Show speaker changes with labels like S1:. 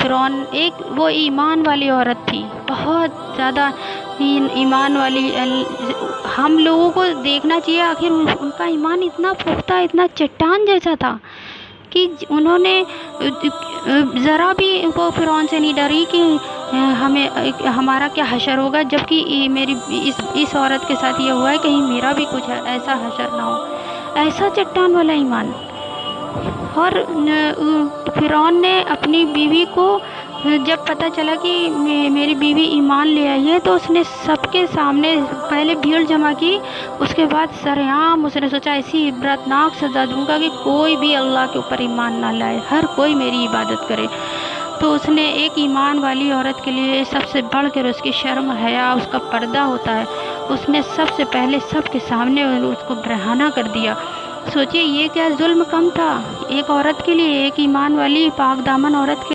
S1: فرعون ایک وہ ایمان والی عورت تھی، بہت زیادہ ایمان والی۔ ہم لوگوں کو دیکھنا چاہیے، آخر ان کا ایمان اتنا پختہ، اتنا چٹان جیسا تھا کہ انہوں نے ذرا بھی وہ فرعون سے نہیں ڈری کہ ہمارا کیا حشر ہوگا، جبکہ میری اس عورت کے ساتھ یہ ہوا ہے، کہیں میرا بھی کچھ ایسا حشر نہ ہو۔ ایسا چٹان والا ایمان۔ اور فرعون نے اپنی بیوی کو جب پتہ چلا کہ میری بیوی ایمان لے آئی ہے، تو اس نے سب کے سامنے پہلے بھیڑ جمع کی، اس کے بعد سرعام اس نے سوچا ایسی عبرتناک سزا دوں گا کہ کوئی بھی اللہ کے اوپر ایمان نہ لائے، ہر کوئی میری عبادت کرے۔ تو اس نے ایک ایمان والی عورت کے لیے سب سے بڑھ کر اس کی شرم حیا، اس کا پردہ ہوتا ہے، اس نے سب سے پہلے سب کے سامنے اس کو برہنہ کر دیا۔ سوچئے یہ کیا ظلم کم تھا ایک عورت کے لیے، ایک ایمان والی پاک دامن عورت کے